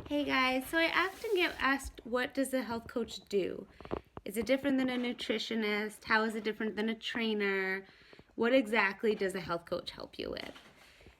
Hey guys, so I often get asked, what does a health coach do? Is it different than a nutritionist? How is it different than a trainer? What exactly does a health coach help you with?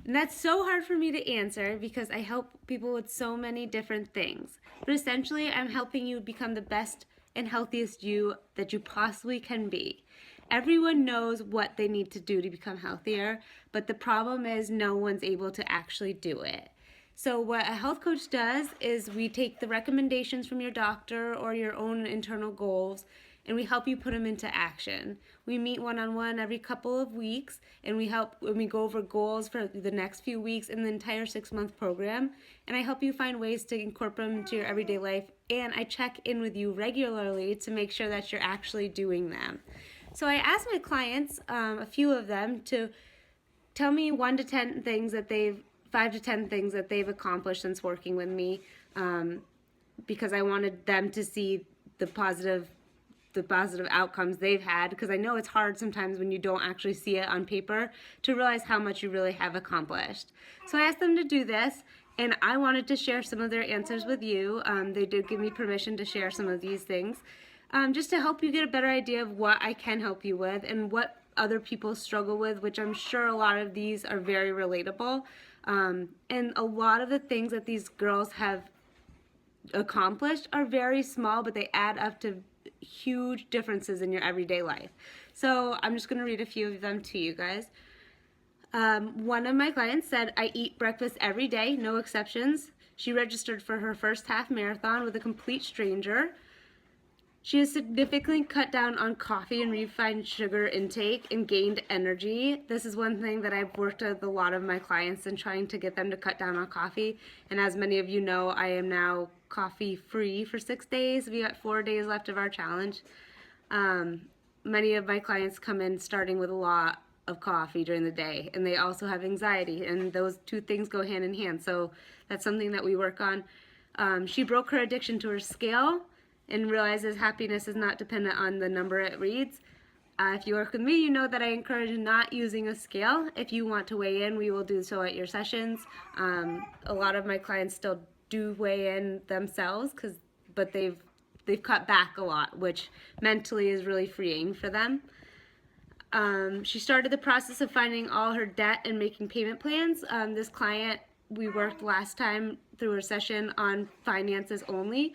And that's so hard for me to answer because I help people with so many different things. But essentially, I'm helping you become the best and healthiest you that you possibly can be. Everyone knows what they need to do to become healthier, but the problem is no one's able to actually do it. So, what a health coach does is we take the recommendations from your doctor or your own internal goals and we help you put them into action. We meet one on one every couple of weeks and we go over goals for the next few weeks in the entire 6-month program. And I help you find ways to incorporate them into your everyday life. And I check in with you regularly to make sure that you're actually doing them. So, I ask my clients, a few of them, to tell me 5 to 10 things that they've accomplished since working with me, because I wanted them to see the positive outcomes they've had, because I know it's hard sometimes when you don't actually see it on paper to realize how much you really have accomplished. So I asked them to do this, and I wanted to share some of their answers with you. They did give me permission to share some of these things, just to help you get a better idea of what I can help you with and what other people struggle with, which I'm sure a lot of these are very relatable. And a lot of the things that these girls have accomplished are very small, but they add up to huge differences in your everyday life. So I'm just going to read a few of them to you guys. One of my clients said, I eat breakfast every day, no exceptions. She registered for her first half marathon with a complete stranger. She has significantly cut down on coffee and refined sugar intake and gained energy. This is one thing that I've worked with a lot of my clients in trying to get them to cut down on coffee. And as many of you know, I am now coffee free for 6 days. We got 4 days left of our challenge. Many of my clients come in starting with a lot of coffee during the day, and they also have anxiety, and those two things go hand in hand. So that's something that we work on. She broke her addiction to her scale and realizes happiness is not dependent on the number it reads. If you work with me, you know that I encourage not using a scale. If you want to weigh in, we will do so at your sessions. A lot of my clients still do weigh in themselves, but they've cut back a lot, which mentally is really freeing for them. She started the process of finding all her debt and making payment plans. This client, we worked last time through her session on finances only.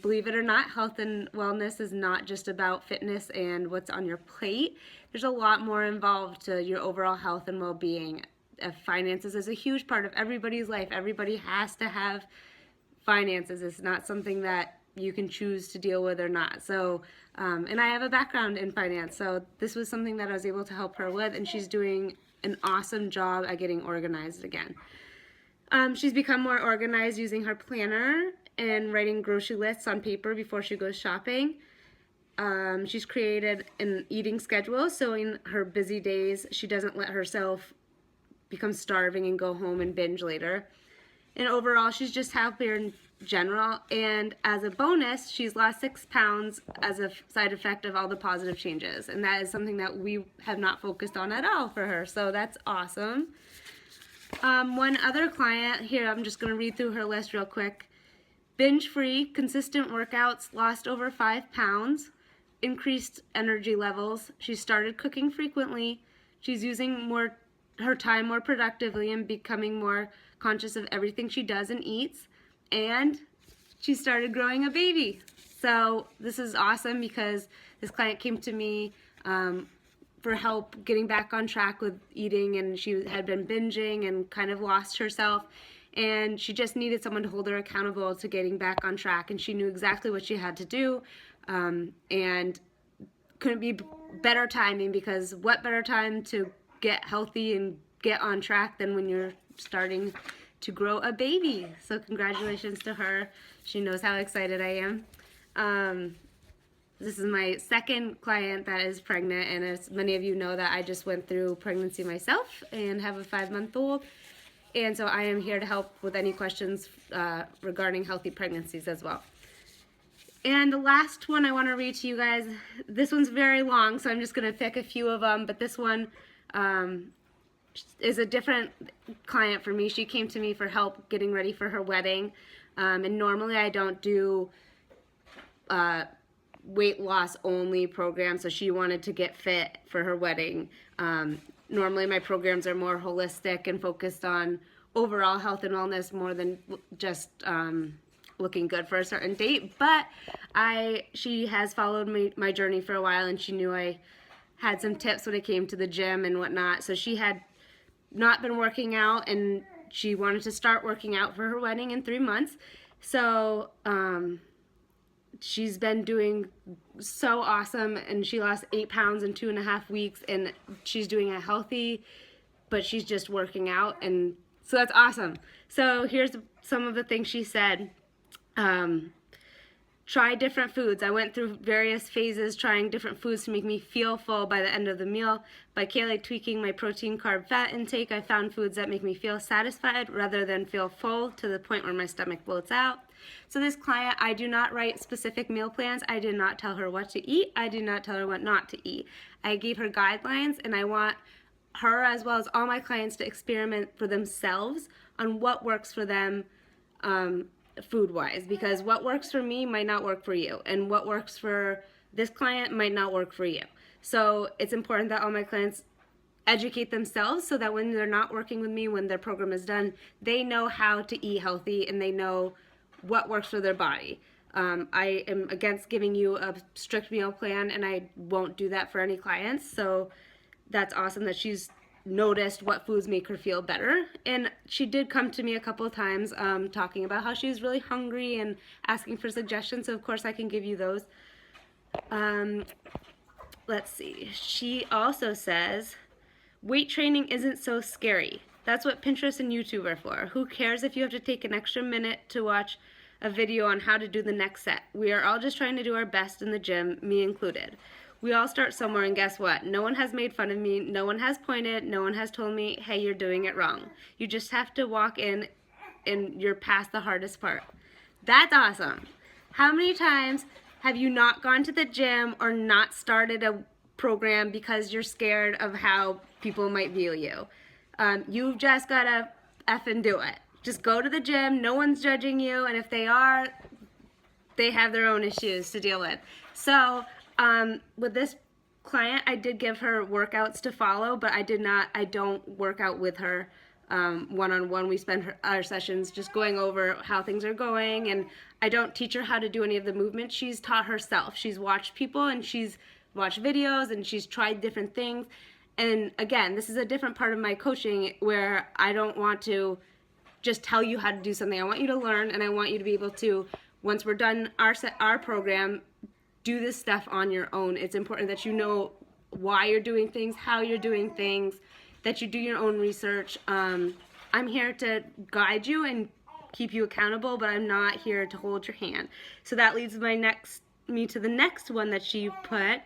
Believe it or not, health and wellness is not just about fitness and what's on your plate. There's a lot more involved to your overall health and well-being. Finances is a huge part of everybody's life. Everybody has to have finances. It's not something that you can choose to deal with or not. So, and I have a background in finance, so this was something that I was able to help her with, and she's doing an awesome job at getting organized again. She's become more organized using her planner and writing grocery lists on paper before she goes shopping. She's created an eating schedule, so in her busy days, she doesn't let herself become starving and go home and binge later. And overall, she's just happier in general. And as a bonus, she's lost 6 pounds as a side effect of all the positive changes. And that is something that we have not focused on at all for her. So that's awesome. One other client, here I'm just going to read through her list real quick. Binge-free, consistent workouts, lost over 5 pounds, increased energy levels. She started cooking frequently. She's using her time more productively and becoming more conscious of everything she does and eats. And she started growing a baby. So this is awesome because this client came to me for help getting back on track with eating, and she had been binging and kind of lost herself. And she just needed someone to hold her accountable to getting back on track, and she knew exactly what she had to do, and couldn't be better timing, because what better time to get healthy and get on track than when you're starting to grow a baby. So congratulations to her. She knows how excited I am. This is my second client that is pregnant, and as many of you know, that I just went through pregnancy myself and have a 5-month-old. And so I am here to help with any questions regarding healthy pregnancies as well. And the last one I want to read to you guys, this one's very long, so I'm just going to pick a few of them, but this one is a different client for me. She came to me for help getting ready for her wedding. And normally I don't do weight loss only programs, so she wanted to get fit for her wedding. Normally my programs are more holistic and focused on overall health and wellness more than just looking good for a certain date. But she has followed my journey for a while, and she knew I had some tips when it came to the gym and whatnot. So she had not been working out, and she wanted to start working out for her wedding in 3 months. So she's been doing so awesome, and she lost 8 pounds in 2.5 weeks, and she's doing it healthy, but she's just working out, and so that's awesome. So here's some of the things she said. Try different foods. I went through various phases trying different foods to make me feel full by the end of the meal. By Kaylee tweaking my protein, carb, fat intake, I found foods that make me feel satisfied rather than feel full to the point where my stomach bloats out. So this client, I do not write specific meal plans. I did not tell her what to eat. I did not tell her what not to eat. I gave her guidelines, and I want her, as well as all my clients, to experiment for themselves on what works for them food-wise, because what works for me might not work for you, and what works for this client might not work for you. So it's important that all my clients educate themselves so that when they're not working with me, when their program is done, they know how to eat healthy and they know what works for their body. I am against giving you a strict meal plan, and I won't do that for any clients. So that's awesome that she's noticed what foods make her feel better. And she did come to me a couple of times talking about how she was really hungry and asking for suggestions. So of course I can give you those. Let's see. She also says, weight training isn't so scary. That's what Pinterest and YouTube are for. Who cares if you have to take an extra minute to watch a video on how to do the next set? We are all just trying to do our best in the gym, me included. We all start somewhere, and guess what? No one has made fun of me, no one has pointed, no one has told me, hey, you're doing it wrong. You just have to walk in and you're past the hardest part. That's awesome. How many times have you not gone to the gym or not started a program because you're scared of how people might view you? You've just gotta effing do it. Just go to the gym, no one's judging you, and if they are, they have their own issues to deal with. So with this client, I did give her workouts to follow, but I don't work out with her one-on-one. We spend our sessions just going over how things are going, and I don't teach her how to do any of the movements. She's taught herself. She's watched people, and she's watched videos, and she's tried different things. And again, this is a different part of my coaching where I don't want to just tell you how to do something. I want you to learn, and I want you to be able to, once we're done our program, do this stuff on your own. It's important that you know why you're doing things, how you're doing things, that you do your own research. I'm here to guide you and keep you accountable, but I'm not here to hold your hand. So that leads me to the next one that she put,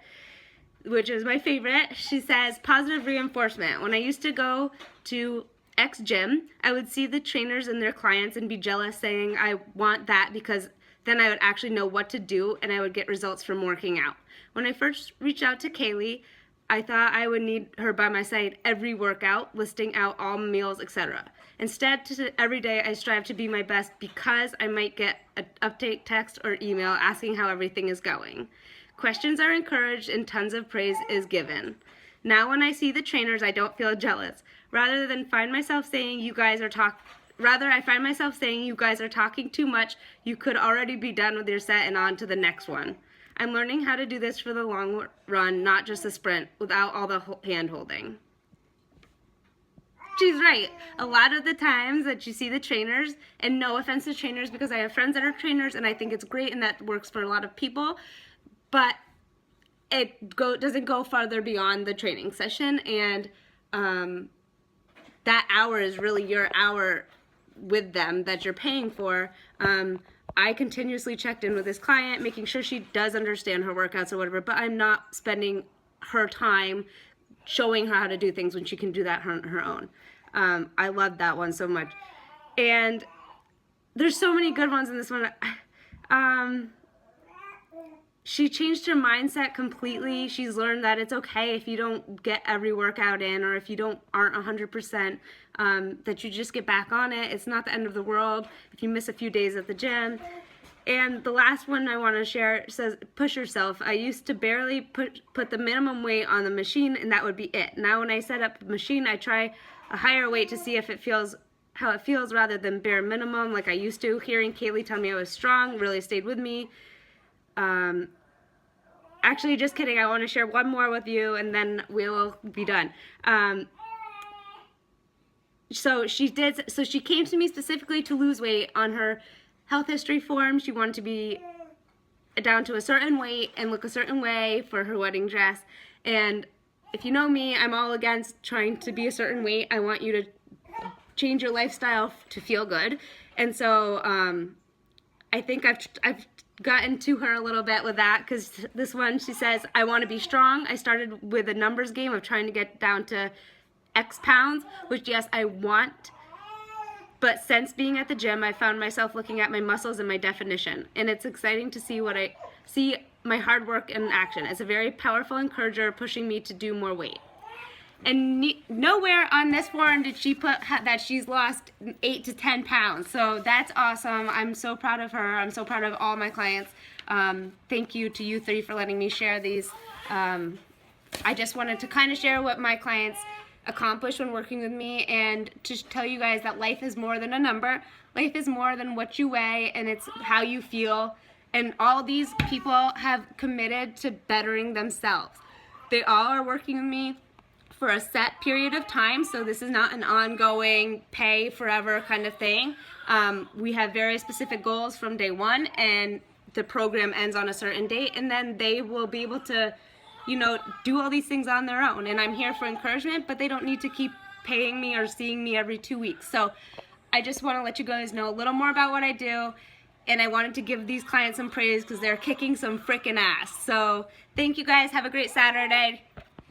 which is my favorite. She says, positive reinforcement. When I used to go to X gym, I would see the trainers and their clients and be jealous, saying I want that because then I would actually know what to do and I would get results from working out. When I first reached out to Kaylee, I thought I would need her by my side every workout, listing out all meals, etc. Instead, every day I strive to be my best because I might get an update text or email asking how everything is going. Questions are encouraged and tons of praise is given. Now when I see the trainers, I don't feel jealous. Rather, I find myself saying you guys are talking too much. You could already be done with your set and on to the next one. I'm learning how to do this for the long run, not just a sprint, without all the hand-holding. She's right. A lot of the times that you see the trainers, and no offense to trainers because I have friends that are trainers and I think it's great and that works for a lot of people, but it doesn't go farther beyond the training session, and that hour is really your hour with them that you're paying for. I continuously checked in with this client, making sure she does understand her workouts or whatever, but I'm not spending her time showing her how to do things when she can do that on her own. I love that one so much. And there's so many good ones in this one. she changed her mindset completely. She's learned that it's okay if you don't get every workout in, or if you aren't 100%, that you just get back on it. It's not the end of the world if you miss a few days at the gym. And the last one I want to share says, push yourself. I used to barely put the minimum weight on the machine, and that would be it. Now when I set up a machine, I try a higher weight to see if it feels how it feels rather than bare minimum like I used to. Hearing Kaylee tell me I was strong really stayed with me. Actually, just kidding. I want to share one more with you, and then we will be done. So she came to me specifically to lose weight. On her health history form, she wanted to be down to a certain weight and look a certain way for her wedding dress. And if you know me, I'm all against trying to be a certain weight. I want you to change your lifestyle to feel good. And so I think I've gotten to her a little bit with that, because this one, she says, I want to be strong. I started with a numbers game of trying to get down to X pounds, which yes, I want. But since being at the gym, I found myself looking at my muscles and my definition. And it's exciting to see my hard work in action. It's a very powerful encourager pushing me to do more weight. And nowhere on this form did she put that she's lost 8 to 10 pounds. So that's awesome. I'm so proud of her. I'm so proud of all my clients. Thank you to you three for letting me share these. I just wanted to kind of share what my clients accomplish when working with me, and to tell you guys that life is more than a number. Life is more than what you weigh, and it's how you feel. And all these people have committed to bettering themselves. They all are working with me for a set period of time, so this is not an ongoing pay forever kind of thing. We have very specific goals from day one, and the program ends on a certain date, and then they will be able to, do all these things on their own. And I'm here for encouragement, but they don't need to keep paying me or seeing me every 2 weeks. So I just want to let you guys know a little more about what I do, and I wanted to give these clients some praise because they're kicking some freaking ass. So thank you guys. Have a great Saturday.